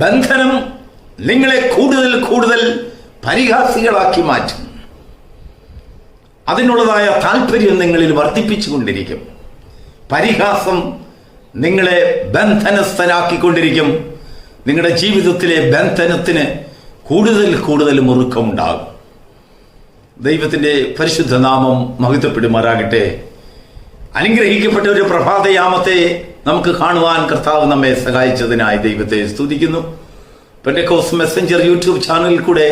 ബന്ധനം നിങ്ങളെ കൂടുതൽ കൂടുതൽ പരിഹാസികളാക്കി മാറ്റും. അതിനുള്ളതായ താല്പര്യം നിങ്ങളിൽ വർദ്ധിപ്പിച്ചുകൊണ്ടിരിക്കും. പരിഹാസം നിങ്ങളെ ബന്ധനസ്ഥനാക്കിക്കൊണ്ടിരിക്കും. നിങ്ങളുടെ ജീവിതത്തിലെ ബന്ധനത്തിന് കൂടുതൽ കൂടുതൽ മുറുക്കമുണ്ടാകും. ദൈവത്തിൻ്റെ പരിശുദ്ധ നാമം മഹത്വപ്പെടുമാറാകട്ടെ. അനുഗ്രഹിക്കപ്പെട്ട ഒരു പ്രഭാതയാമത്തെ നമുക്ക് കാണുവാൻ കർത്താവ് നമ്മെ സഹായിച്ചതിനായി ദൈവത്തെ സ്തുതിക്കുന്നു. പെന്റക്കോസ്റ്റ് മെസ്സഞ്ചർ യൂട്യൂബ് ചാനലിൽ കൂടെ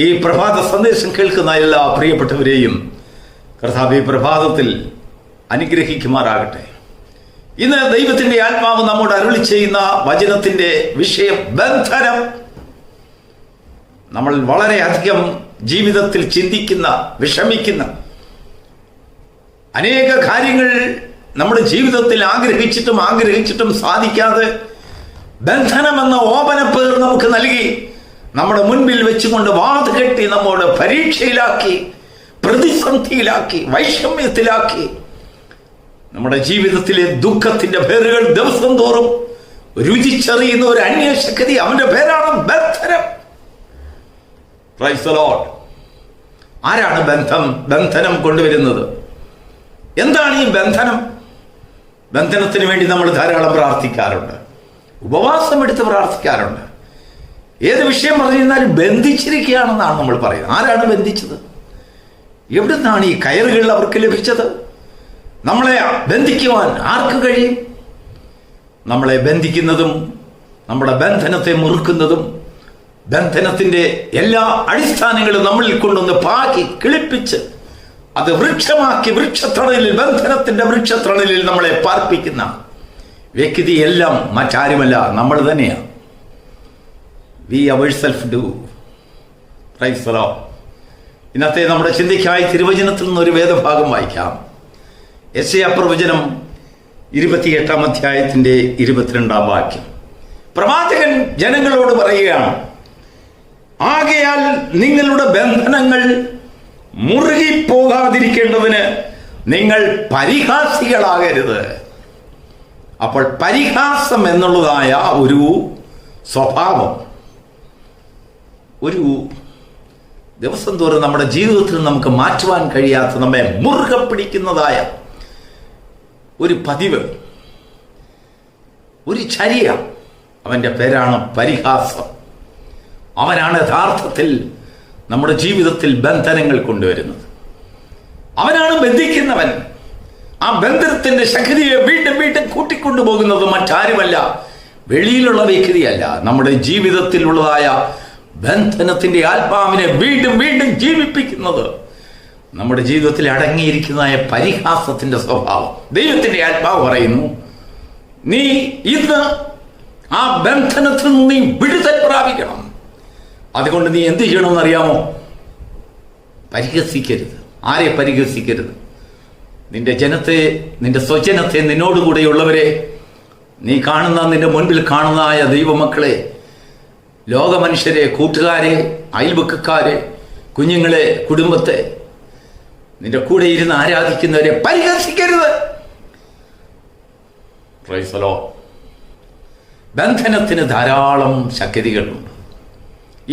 ഈ പ്രഭാത സന്ദേശം കേൾക്കുന്ന എല്ലാ പ്രിയപ്പെട്ടവരെയും കർത്താവ് ഈ പ്രഭാതത്തിൽ അനുഗ്രഹിക്കുമാറാകട്ടെ. ഇന്ന് ദൈവത്തിന്റെ ആത്മാവ് നമ്മോട് അരുളി ചെയ്യുന്ന വചനത്തിന്റെ വിഷയം ബന്ധനം. നമ്മൾ വളരെയധികം ജീവിതത്തിൽ ചിന്തിക്കുന്ന, വിഷമിക്കുന്ന അനേക കാര്യങ്ങൾ നമ്മുടെ ജീവിതത്തിൽ ആഗ്രഹിച്ചിട്ടും സാധിക്കാതെ ബന്ധനമെന്ന ഓപനപ്പേർ നമുക്ക് നൽകി നമ്മുടെ മുൻപിൽ വെച്ചുകൊണ്ട് വാതുകെട്ടി നമ്മോട് പരീക്ഷയിലാക്കി, പ്രതിസന്ധിയിലാക്കി, വൈഷമ്യത്തിലാക്കി നമ്മുടെ ജീവിതത്തിലെ ദുഃഖത്തിന്റെ പേരുകൾ ദിവസം തോറും രുചിച്ചറിയുന്ന ഒരു അന്യശക്തി, അവന്റെ പേരാണ് ബന്ധനം. Price the Lord. ആരാണ് ബന്ധനം കൊണ്ടുവരുന്നത്? എന്താണ് ഈ ബന്ധനം? ബന്ധനത്തിന് വേണ്ടി നമ്മൾ ധാരാളം പ്രാർത്ഥിക്കാറുണ്ട്, ഉപവാസം എടുത്ത് പ്രാർത്ഥിക്കാറുണ്ട്. ഏത് വിഷയം പറഞ്ഞിരുന്നാലും ബന്ധിച്ചിരിക്കുകയാണെന്നാണ് നമ്മൾ പറയുന്നത്. ആരാണ് ബന്ധിച്ചത്? എവിടുന്നാണ് ഈ കയറുകൾ അവർക്ക് ലഭിച്ചത്? നമ്മളെ ബന്ധിക്കുവാൻ ആർക്ക് കഴിയും? നമ്മളെ ബന്ധിക്കുന്നതും നമ്മുടെ ബന്ധനത്തെ മുറുക്കുന്നതും ബന്ധനത്തിന്റെ എല്ലാ അടിസ്ഥാനങ്ങളും നമ്മളിൽ കൊണ്ടൊന്ന് പാക്കി കിളിപ്പിച്ച് അത് വൃക്ഷമാക്കി വൃക്ഷത്തണലിൽ, ബന്ധനത്തിന്റെ വൃക്ഷത്തണലിൽ നമ്മളെ പാർപ്പിക്കുന്ന വ്യക്തിയെല്ലാം മറ്റാരുമല്ല, നമ്മൾ തന്നെയാണ്. We ourselves do. Praise the lord. ഇന്നത്തെ നമ്മുടെ ചിന്തയ്ക്കായി തിരുവചനത്തിൽ നിന്നൊരു വേദഭാഗം വായിക്കാം. യെശയ്യാ പ്രവചനം 28 അധ്യായത്തിന്റെ 22 വാക്യം. പ്രവാചകൻ ജനങ്ങളോട് പറയുകയാണ്, ആകയാൽ നിങ്ങളുടെ ബന്ധനങ്ങൾ മുറുകിപ്പോകാതിരിക്കേണ്ടതിന് നിങ്ങൾ പരിഹാസികളാകരുത്. അപ്പോൾ പരിഹാസം എന്നുള്ളതായ ഒരു സ്വഭാവം ഒരു ദിവസം തോറും നമ്മുടെ ജീവിതത്തിൽ നമുക്ക് മാറ്റുവാൻ കഴിയാത്ത, നമ്മെ മുറുകെ പിടിക്കുന്നതായ ഒരു പതിവ്, ഒരു ചര്യ, അവന്റെ പേരാണ് പരിഹാസം. അവനാണ് യഥാർത്ഥത്തിൽ നമ്മുടെ ജീവിതത്തിൽ ബന്ധനങ്ങൾ കൊണ്ടുവരുന്നത്. അവനാണ് ബന്ധിക്കുന്നവൻ. ആ ബന്ധനത്തിന്റെ ശക്തിയെ വീണ്ടും വീണ്ടും കൂട്ടിക്കൊണ്ടുപോകുന്നത് മറ്റാരുമല്ല, വെളിയിലുള്ള വ്യക്തിയല്ല. നമ്മുടെ ജീവിതത്തിലുള്ളതായ ബന്ധനത്തിന്റെ ആത്മാവിനെ വീണ്ടും വീണ്ടും ജീവിപ്പിക്കുന്നത് നമ്മുടെ ജീവിതത്തിൽ അടങ്ങിയിരിക്കുന്നതായ പരിഹാസത്തിന്റെ സ്വഭാവം. ദൈവത്തിന്റെ ആത്മാവ് പറയുന്നു, നീ ഇന്ന് ആ ബന്ധനത്തിൽ നിന്ന് നീ വിടുതൽ പ്രാപിക്കണം. അതുകൊണ്ട് നീ എന്ത് ചെയ്യണമെന്ന് അറിയാമോ? പരിഹസിക്കരുത്. ആരെ പരിഹസിക്കരുത്? നിന്റെ ജനത്തെ, നിന്റെ സ്വജനത്തെ, നിന്നോടുകൂടെയുള്ളവരെ, നീ കാണുന്ന, നിന്റെ മുൻപിൽ കാണുന്നതായ ദൈവമക്കളെ, ലോകമനുഷ്യരെ, കൂട്ടുകാരെ, അയൽവക്കക്കാരെ, കുഞ്ഞുങ്ങളെ, കുടുംബത്തെ, നിന്റെ കൂടെ ഇരുന്ന് ആരാധിക്കുന്നവരെ പരിഹസിക്കരുത്. Praise the Lord. ബന്ധനത്തിന് ധാരാളം ശക്തികളുണ്ട്.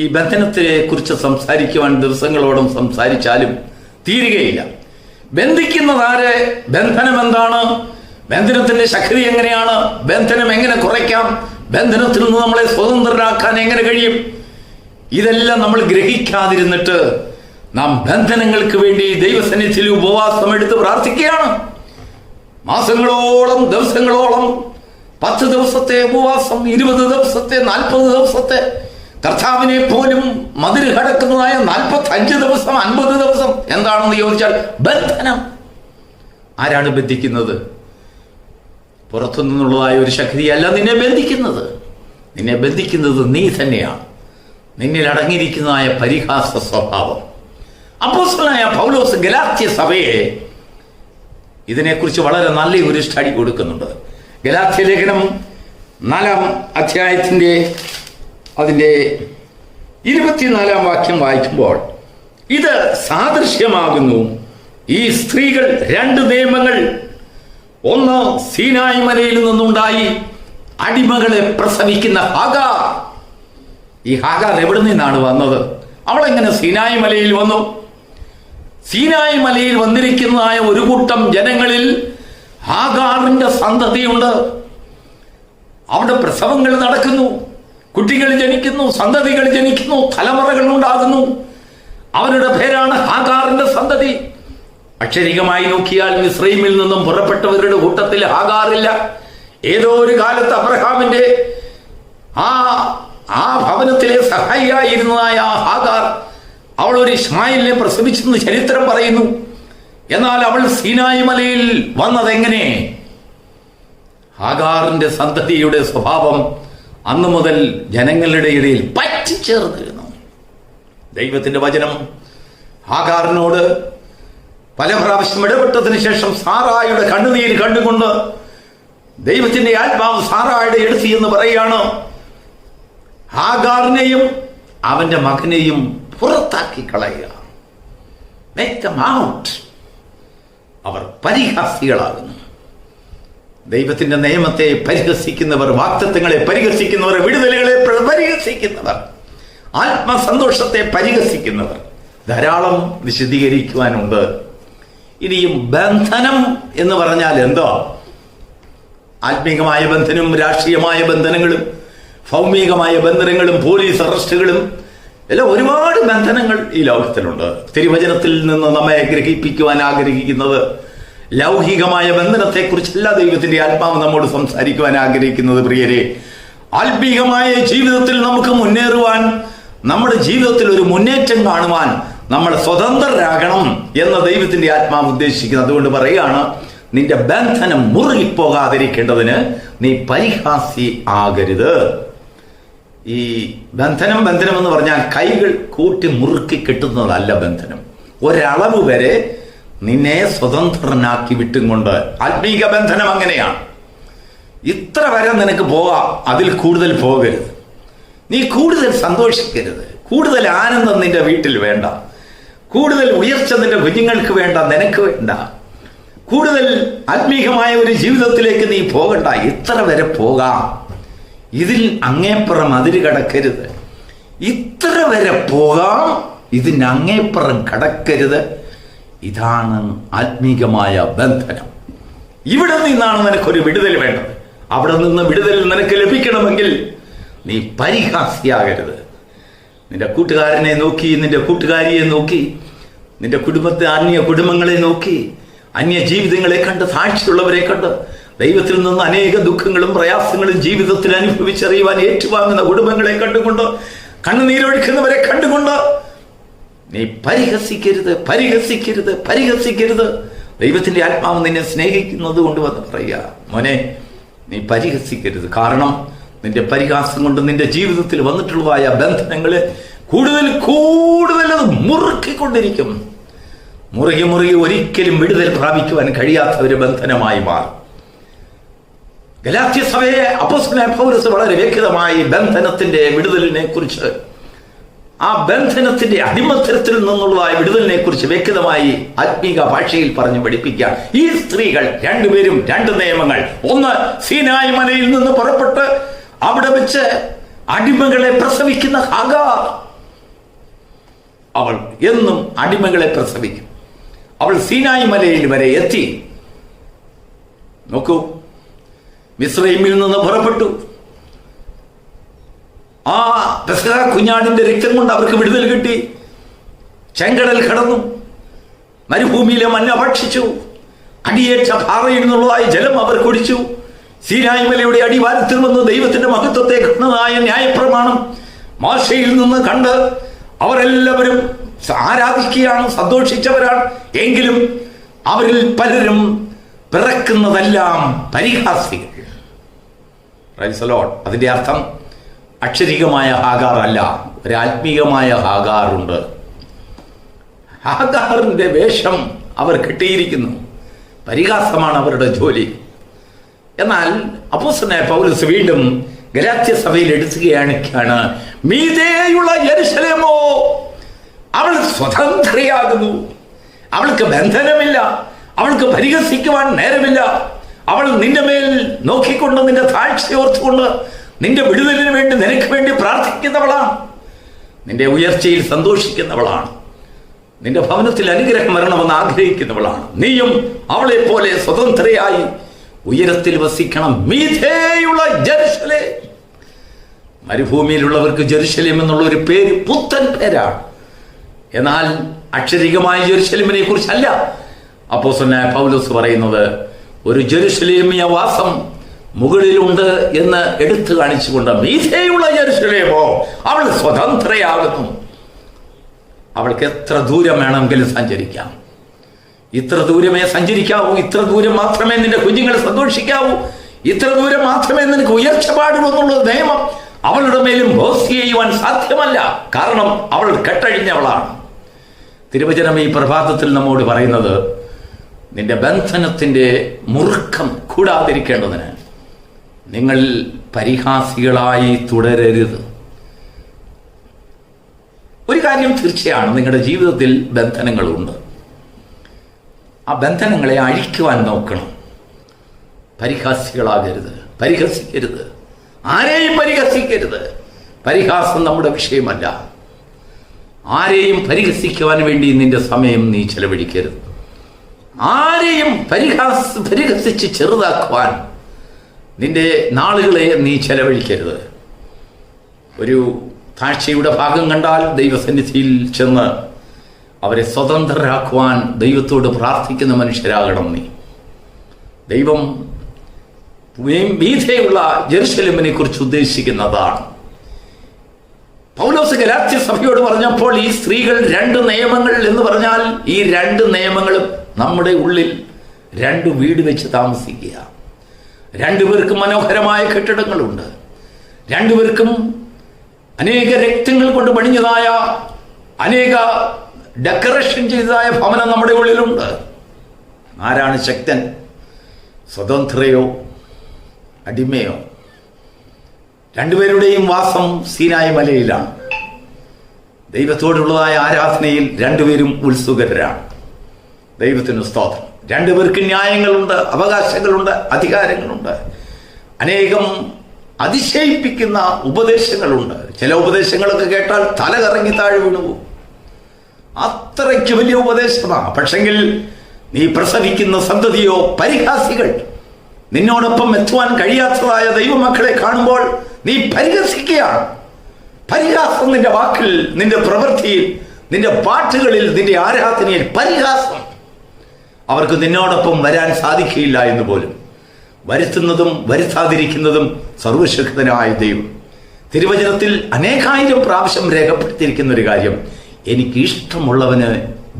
ഈ ബന്ധനത്തെ കുറിച്ച് സംസാരിക്കുവാൻ ദിവസങ്ങളോടും സംസാരിച്ചാലും തീരുകയില്ല. ബന്ധിക്കുന്നതാരെ? ബന്ധനം എന്താണ്? ബന്ധനത്തിന്റെ ശക്തി എങ്ങനെയാണ്? ബന്ധനം എങ്ങനെ കുറയ്ക്കാം? ബന്ധനത്തിൽ നിന്ന് നമ്മളെ സ്വതന്ത്രരാക്കാൻ എങ്ങനെ കഴിയും? ഇതെല്ലാം നമ്മൾ ഗ്രഹിക്കാതിരുന്നിട്ട് നാം ബന്ധനങ്ങൾക്ക് വേണ്ടി ദൈവസന്നിധിയിൽ ഉപവാസം എടുത്ത് പ്രാർത്ഥിക്കുകയാണ്. മാസങ്ങളോളം, ദിവസങ്ങളോളം, 10 ദിവസത്തെ ഉപവാസം, 20 ദിവസത്തെ, 40 ദിവസത്തെ, കർത്താവിനെ പോലും മതിൽ കടക്കുന്നതായ 45 ദിവസം, 50 ദിവസം. എന്താണെന്ന് ചോദിച്ചാൽ ബന്ധനം. ആരാണ് ബന്ധിക്കുന്നത്? പുറത്തു നിന്നുള്ളതായ ഒരു ശക്തിയല്ല നിന്നെ ബന്ധിക്കുന്നത്. നിന്നെ ബന്ധിക്കുന്നത് നീ തന്നെയാണ്. നിന്നിൽ അടങ്ങിയിരിക്കുന്നതായ പരിഹാസ സ്വഭാവം. അപ്പോസ്തലനായ പൗലോസ് ഗലാത്യ സഭയെ ഇതിനെക്കുറിച്ച് വളരെ നല്ല ഒരു സ്റ്റഡി കൊടുക്കുന്നുണ്ട്. ഗലാത്യ ലേഖനം 4 അധ്യായത്തിന്റെ അതിൻ്റെ 24 വാക്യം വായിക്കുമ്പോൾ ഇത് സാദൃശ്യമാകുന്നു. ഈ സ്ത്രീകൾ 2 നിയമങ്ങൾ, ഒന്ന് സീനായി മലയിൽ നിന്നുണ്ടായി അടിമകളെ പ്രസവിക്കുന്ന ഹാഗാർ, ഈ ഹാഗാർ എവിടെ നിന്നാണ് വന്നത്? അവളെങ്ങനെ സീനായി മലയിൽ വന്നു? സീനായി മലയിൽ വന്നിരിക്കുന്നതായ ഒരു കൂട്ടം ജനങ്ങളിൽ ഹാഗാറിന്റെ സന്തതിയുണ്ട്. അവിടെ പ്രസവങ്ങൾ നടക്കുന്നു, കുട്ടികൾ ജനിക്കുന്നു, സന്തതികൾ ജനിക്കുന്നു, തലമുറകൾ ഉണ്ടാകുന്നു. അവരുടെ പേരാണ് ഹാഗാറിന്റെ സന്തതി. അക്ഷരികമായി നോക്കിയാൽ മിസ്രൈമിൽ നിന്നും പുറപ്പെട്ടവരുടെ കൂട്ടത്തിൽ ഹാഗാറില്ല. ഏതോ ഒരു കാലത്ത് അബ്രഹാമിന്റെ ആ ഭവനത്തിലെ സഹായിയായിരുന്നതായ ഹാഗാർ, അവൾ ഒരു ഇസ്മായിലിനെ പ്രസവിച്ചെന്ന് ചരിത്രം പറയുന്നു. എന്നാൽ അവൾ സീനായി മലയിൽ വന്നതെങ്ങനെ? ഹാഗാറിന്റെ സന്തതിയുടെ സ്വഭാവം അന്നു മുതൽ ജനങ്ങളുടെ ഇടയിൽ പറ്റിച്ചേർന്നിരുന്നു. ദൈവത്തിന്റെ വചനം ഹാഗാറിനോട് പല പ്രാവശ്യം ഇടപെട്ടതിന് ശേഷം സാറായുടെ കണ്ണുനീര് കണ്ടുകൊണ്ട് ദൈവത്തിന്റെ ആത്മാവ് സാറായുടെ എടുത്തി എന്ന് പറയുകയാണ്. ഹാഗാറിനെയും അവന്റെ മകനെയും പുറത്താക്കി കളയുക. Make them out. അവർ പരിഹാസികളാകുന്നു. ദൈവത്തിന്റെ നിയമത്തെ പരിഹസിക്കുന്നവർ, വാഗ്ദത്തങ്ങളെ പരിഹസിക്കുന്നവർ, വിടുതലുകളെ പരിഹസിക്കുന്നവർ, ആത്മസന്തോഷത്തെ പരിഹസിക്കുന്നവർ ധാരാളം വിശദീകരിക്കുവാനുണ്ട്. ഇനിയും ബന്ധനം എന്ന് പറഞ്ഞാൽ എന്തോ? ആത്മീകമായ ബന്ധനവും രാഷ്ട്രീയമായ ബന്ധനങ്ങളും ഭൗമികമായ ബന്ധനങ്ങളും പോലീസ് അറസ്റ്റുകളും എല്ലാം ഒരുപാട് ബന്ധനങ്ങൾ ഈ ലോകത്തിലുണ്ട്. തിരുവചനത്തിൽ നിന്ന് നമ്മെ ഗ്രഹിപ്പിക്കുവാൻ ആഗ്രഹിക്കുന്നത് ലൗകികമായ ബന്ധനത്തെക്കുറിച്ചല്ല ദൈവത്തിന്റെ ആത്മാവ് നമ്മോട് സംസാരിക്കുവാൻ ആഗ്രഹിക്കുന്നത്. പ്രിയരെ, ആത്മീകമായ ജീവിതത്തിൽ നമുക്ക് മുന്നേറുവാൻ, നമ്മുടെ ജീവിതത്തിൽ ഒരു മുന്നേറ്റം കാണുവാൻ നമ്മൾ സ്വതന്ത്രരാകണം എന്ന് ദൈവത്തിന്റെ ആത്മാവ് ഉദ്ദേശിക്കുന്നത്. അതുകൊണ്ട് പറയുകയാണ്, നിന്റെ ബന്ധനം മുറുകിപ്പോകാതിരിക്കേണ്ടതിന് നീ പരിഹാസി ആകരുത്. ഈ ബന്ധനം എന്ന് പറഞ്ഞാൽ കൈകൾ കൂട്ടി മുറുക്കി കെട്ടുന്നതല്ല ബന്ധനം. ഒരളവ് വരെ നിന്നെ സ്വതന്ത്രനാക്കി വിട്ടും കൊണ്ട്. ആത്മീക ബന്ധനം അങ്ങനെയാണ്. ഇത്ര വരെ നിനക്ക് പോകാം, അതിൽ കൂടുതൽ പോകരുത്. നീ കൂടുതൽ സന്തോഷിക്കരുത്. കൂടുതൽ ആനന്ദം നിന്റെ വീട്ടിൽ വേണ്ട. കൂടുതൽ ഉയർച്ച നിന്റെ കുഞ്ഞുങ്ങൾക്ക് വേണ്ട, നിനക്ക് വേണ്ട. കൂടുതൽ ആത്മീകമായ ഒരു ജീവിതത്തിലേക്ക് നീ പോകണ്ട. ഇത്ര വരെ പോകാം, ഇതിൽ അങ്ങേപ്പുറം അതിര് കടക്കരുത്. ഇത്ര വരെ പോകാം, ഇതിന് അങ്ങേപ്പുറം കടക്കരുത്. ഇതാണ് ആത്മീകമായ ബന്ധനം. ഇവിടെ നിന്നാണ് നിനക്കൊരു വിടുതൽ വേണ്ടത്. അവിടെ നിന്ന് വിടുതൽ നിനക്ക് ലഭിക്കണമെങ്കിൽ നീ പരിഹാസിയാകരുത്. നിന്റെ കൂട്ടുകാരനെ നോക്കി, നിന്റെ കൂട്ടുകാരിയെ നോക്കി, നിന്റെ കുടുംബത്തെ, അന്യ കുടുംബങ്ങളെ നോക്കി, അന്യ ജീവിതങ്ങളെ കണ്ട്, സാക്ഷിയുള്ളവരെ കണ്ട്, ദൈവത്തിൽ നിന്ന് അനേക ദുഃഖങ്ങളും പ്രയാസങ്ങളും ജീവിതത്തിൽ അനുഭവിച്ചറിയുവാൻ ഏറ്റുവാങ്ങുന്ന കുടുംബങ്ങളെ കണ്ടുകൊണ്ട്, കണ്ണുനീരൊഴുക്കുന്നവരെ കണ്ടുകൊണ്ട് നീ പരിഹസിക്കരുത്, പരിഹസിക്കരുത്, പരിഹസിക്കരുത്. ദൈവത്തിന്റെ ആത്മാവ് നിന്നെ സ്നേഹിക്കുന്നത് കൊണ്ട് വന്ന് പറയുക, മോനെ, നീ പരിഹസിക്കരുത്. കാരണം നിന്റെ പരിഹാസം കൊണ്ട് നിന്റെ ജീവിതത്തിൽ വന്നിട്ടുള്ളതായ ബന്ധനങ്ങളെ കൂടുതൽ കൂടുതൽ അത് മുറുക്കിക്കൊണ്ടിരിക്കും. മുറുകി മുറുകി ഒരിക്കലും വിടുതൽ പ്രാപിക്കുവാൻ കഴിയാത്ത ഒരു ബന്ധനമായി മാറും. ഗലാത്യ സഭയെ അപ്പോസ്തലനായ പൗലോസ് വളരെ വ്യക്തമായി ബന്ധനത്തിന്റെ വിടുതലിനെ കുറിച്ച്, ആ ബന്ധനത്തിന്റെ അടിമത്തരത്തിൽ നിന്നുള്ളതായ വിടുതലിനെ കുറിച്ച് വ്യക്തമായി ആത്മീക ഭാഷയിൽ പറഞ്ഞു പഠിപ്പിക്കുക. ഈ സ്ത്രീകൾ രണ്ടുപേരും രണ്ട് നിയമങ്ങൾ. ഒന്ന്, സീനായി മലയിൽ നിന്ന് പുറപ്പെട്ട് അവിടെ വെച്ച് അടിമകളെ പ്രസവിക്കുന്ന ഹാഗാർ. അവൾ എന്നും അടിമകളെ പ്രസവിക്കും. അവൾ സീനായി മലയിൽ വരെ എത്തി. നോക്കൂ, മിസ്രൈമിൽ നിന്ന് പുറപ്പെട്ടു. ആ പെസഹ കുഞ്ഞാടിന്റെ രക്തം കൊണ്ട് അവർക്ക് വിടുതൽ കിട്ടി. ചെങ്കടൽ കടന്നു, മരുഭൂമിയിലെ മഞ്ഞ ഭക്ഷിച്ചു, അടിയേറ്റ പാറയിൽ നിന്നുള്ളതായ ജലം അവർ കുടിച്ചു. സീനായി മലയുടെ അടിവാരത്തിൽ വന്ന് ദൈവത്തിന്റെ മഹത്വത്തെ കാണുന്നതായ ന്യായപ്രമാണം മോശയിൽ നിന്ന് കണ്ട് അവരെല്ലാവരും ആരാധിക്കുകയാണ്, സന്തോഷിച്ചവരാണ്. എങ്കിലും അവരിൽ പലരും പിറക്കുന്നതെല്ലാം പരിഹാസികൾ. അതിന്റെ അർത്ഥം അക്ഷരികമായ ഹാഗാർ അല്ല, ഒരാത്മീകമായ ഹാഗാറുണ്ട്. ഹാഗാറിന്റെ വേഷം അവർ കെട്ടിയിരിക്കുന്നു. പരിഹാസമാണ് അവരുടെ ജോലി. എന്നാൽ അപ്പോസ്തലനായ പൗലോസ് വീണ്ടും ഗലാത്യ സഭയിൽ എടുക്കുകയാണ്, മീതെയുള്ള യെരൂശലേമോ, അവൾ സ്വതന്ത്രയാകുന്നു. അവൾക്ക് ബന്ധനമില്ല, അവൾക്ക് പരിഹസിക്കുവാൻ നേരമില്ല. അവൾ നിന്റെ മേൽ നോക്കിക്കൊണ്ട്, നിന്റെ താഴ്ച ഓർത്തുകൊണ്ട്, നിന്റെ വിടുതലിന് വേണ്ടി നിനക്ക് വേണ്ടി പ്രാർത്ഥിക്കുന്നവളാണ്. നിന്റെ ഉയർച്ചയിൽ സന്തോഷിക്കുന്നവളാണ്. നിന്റെ ഭവനത്തിൽ അനുഗ്രഹം വരണമെന്ന് ആഗ്രഹിക്കുന്നവളാണ്. നീയും അവളെ പോലെ സ്വതന്ത്രയായി ഉയരത്തിൽ വസിക്കണം. മീഥേയുള്ള ജെറുസലേം. മരുഭൂമിയിലുള്ളവർക്ക് ജെറുസലേം എന്നുള്ള ഒരു പേര് പുത്തൻ പേരാണ്. എന്നാൽ അക്ഷരികമായ ജെറുസലേമിനെ കുറിച്ചല്ല അപ്പോസ്തലനായ പൗലോസ് പറയുന്നത്. ഒരു ജെറുസലേമിയ വാസം മുകളിലുണ്ട് എന്ന് എടുത്തു കാണിച്ചുകൊണ്ട് മീഥേയുള്ള ജെറുസലേമോ, അവൾ സ്വതന്ത്രയാകുന്നു. അവൾക്ക് എത്ര ദൂരം വേണമെങ്കിലും സഞ്ചരിക്കാം. ഇത്ര ദൂരമേ സഞ്ചരിക്കാവൂ, ഇത്ര ദൂരം മാത്രമേ നിന്റെ കുഞ്ഞുങ്ങൾ സന്തോഷിക്കാവൂ, ഇത്ര ദൂരം മാത്രമേ നിനക്ക് ഉയർച്ച പാടുള്ളൂ എന്നുള്ള നിയമം അവളുടെ മേലും ബോസ് ചെയ്യുവാൻ സാധ്യമല്ല. കാരണം അവൾ കെട്ടഴിഞ്ഞവളാണ്. തിരുവചനം ഈ പ്രഭാതത്തിൽ നമ്മോട് പറയുന്നത്, നിന്റെ ബന്ധനത്തിന്റെ മുറുക്കം കൂടാതിരിക്കേണ്ടതിന് നിങ്ങൾ പരിഹാസികളായി തുടരരുത്. ഒരു കാര്യം തീർച്ചയാണ്, നിങ്ങളുടെ ജീവിതത്തിൽ ബന്ധനങ്ങളുണ്ട്. ആ ബന്ധനങ്ങളെ അഴിക്കുവാൻ നോക്കണം. പരിഹാസികളാകരുത്, പരിഹസിക്കരുത്, ആരെയും പരിഹസിക്കരുത്. പരിഹാസം നമ്മുടെ വിഷയമല്ല. ആരെയും പരിഹസിക്കുവാൻ വേണ്ടി നിന്റെ സമയം നീ ചെലവഴിക്കരുത്. ആരെയും പരിഹസിച്ച് ചെറുതാക്കുവാൻ നിന്റെ നാളുകളെ നീ ചെലവഴിക്കരുത്. ഒരു താഴ്ചയുടെ ഭാഗം കണ്ടാൽ ദൈവസന്നിധിയിൽ ചെന്ന് അവരെ സ്വതന്ത്രരാക്കുവാൻ ദൈവത്തോട് പ്രാർത്ഥിക്കുന്ന മനുഷ്യരാകണം നീ. ദൈവം മീഥേയുള്ള ജെറുസലേമിനെ കുറിച്ച് ഉദ്ദേശിക്കുന്നതാണ്. പൗലോസ് ഗലാത്യ സഭയോട് പറഞ്ഞപ്പോൾ ഈ സ്ത്രീകൾ 2 നിയമങ്ങൾ എന്ന് പറഞ്ഞാൽ ഈ 2 നിയമങ്ങളും നമ്മുടെ ഉള്ളിൽ 2 വീട് വെച്ച് താമസിക്കുക. 2 പേർക്കും മനോഹരമായ കെട്ടിടങ്ങളുണ്ട്. 2 പേർക്കും അനേക രക്തങ്ങൾ കൊണ്ട് പണിഞ്ഞതായ, അനേക ഡെക്കറേഷൻ ചെയ്തതായ ഭവനം നമ്മുടെ ഉള്ളിലുണ്ട്. ആരാണ് ശക്തൻ? സ്വതന്ത്രയോ അടിമയോ? 2 പേരുടെയും വാസം സീനായി മലയിലാണ്. ദൈവത്തോടുള്ളതായ ആരാധനയിൽ 2 പേരും ഉത്സുകരാണ്. ദൈവത്തിന് സ്തോത്രം. 2 പേർക്ക് ന്യായങ്ങളുണ്ട്, അവകാശങ്ങളുണ്ട്, അധികാരങ്ങളുണ്ട്. അനേകം അതിശയിപ്പിക്കുന്ന ഉപദേശങ്ങളുണ്ട്. ചില ഉപദേശങ്ങളൊക്കെ കേട്ടാൽ തല കറങ്ങി താഴെ വീണുപോകും. അത്രയ്ക്ക് വലിയ ഉപദേശമാണ്. പക്ഷെങ്കിൽ നീ പ്രസവിക്കുന്ന സന്തതിയോ പരിഹാസികൾ. നിന്നോടൊപ്പം എത്തുവാൻ കഴിയാത്തതായ ദൈവമക്കളെ കാണുമ്പോൾ നീ പരിഹസിക്കുകയാണ്. പരിഹാസം നിന്റെ വാക്കിൽ, നിന്റെ പ്രവൃത്തിയിൽ, നിന്റെ പാട്ടുകളിൽ, നിന്റെ ആരാധനയിൽ പരിഹാസം. അവർക്ക് നിന്നോടൊപ്പം വരാൻ സാധിക്കുകയില്ല എന്ന് പോലും. വരുത്തുന്നതും വരുത്താതിരിക്കുന്നതും സർവശക്തനായ ദൈവം. തിരുവചനത്തിൽ അനേകായിരം പ്രാവശ്യം രേഖപ്പെടുത്തിയിരിക്കുന്ന ഒരു കാര്യം, എനിക്ക് ഇഷ്ടമുള്ളവന്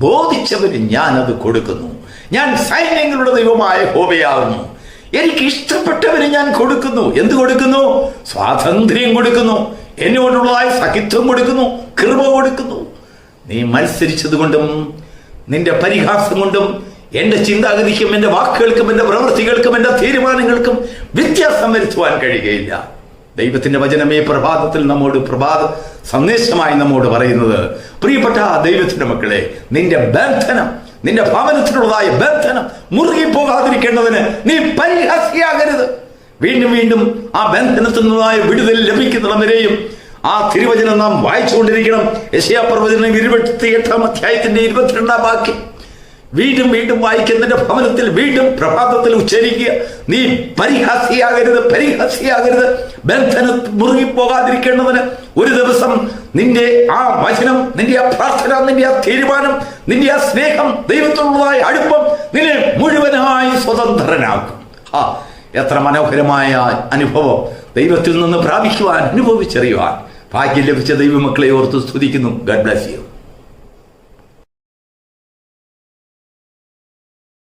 ബോധിച്ചവന് ഞാൻ അത് കൊടുക്കുന്നു. ഞാൻ സൈന്യങ്ങളുടെ ദൈവമായ യഹോവയാകുന്നു. എനിക്ക് ഇഷ്ടപ്പെട്ടവന് ഞാൻ കൊടുക്കുന്നു. എന്ത് കൊടുക്കുന്നു? സ്വാതന്ത്ര്യം കൊടുക്കുന്നു. എന്നോടുള്ളതായ സഹിത്വം കൊടുക്കുന്നു, കൃപ കൊടുക്കുന്നു. നീ മത്സരിച്ചത് കൊണ്ടും നിന്റെ പരിഹാസം കൊണ്ടും എന്റെ ചിന്താഗതിക്കും, എന്റെ വാക്കുകൾക്കും, എന്റെ പ്രവൃത്തികൾക്കും, എന്റെ തീരുമാനങ്ങൾക്കും വ്യത്യാസം വരുത്തുവാൻ കഴിയുകയില്ല. ദൈവത്തിന്റെ വചനമേ പ്രഭാതത്തിൽ നമ്മോട് പ്രഭാത സന്ദേശമായി നമ്മോട് പറയുന്നത്, പ്രിയപ്പെട്ട ദൈവത്തിന്റെ മക്കളെ, നിന്റെ ബന്ധനം, നിന്റെ ഭവനത്തിനുള്ളതായ ബന്ധനം മുറുകി പോകാതിരിക്കേണ്ടതിന് നീ പരിഹാസിയാകരുത്. വീണ്ടും വീണ്ടും ആ ബന്ധനത്തിൽ നിന്നതായ വിടുതൽ ലഭിക്കുന്നിടം ആ തിരുവചനം നാം വായിച്ചുകൊണ്ടിരിക്കണം. യെശയ്യാ പ്രവചനം 28-ാം അധ്യായത്തിന്റെ 22-ാം വാക്യം വീണ്ടും വീണ്ടും വായിക്കുന്നതിന്റെ ഭവനത്തിൽ വീണ്ടും പ്രഭാതത്തിൽ ഉച്ചരിക്കുക. നീ പരിഹാസിയാകരുത്, പരിഹാസിയാകരുത്. ബന്ധനം മുറുകിപ്പോകാതിരിക്കേണ്ടതിന് ഒരു ദിവസം നിന്റെ ആ വചനം, നിന്റെ ആ പ്രാർത്ഥന, നിന്റെ ആ തീരുമാനം, നിന്റെ ആ സ്നേഹം, ദൈവത്തോടുള്ളതായ അടുപ്പം നിന്നെ മുഴുവനായി സ്വതന്ത്രനാക്കും. എത്ര മനോഹരമായ അനുഭവം ദൈവത്തിൽ നിന്ന് പ്രാപിക്കുവാൻ, അനുഭവിച്ചറിയുവാൻ ഭാഗ്യം ലഭിച്ച ദൈവമക്കളെ ഓർത്ത് സ്തുതിക്കുന്നു. God bless you.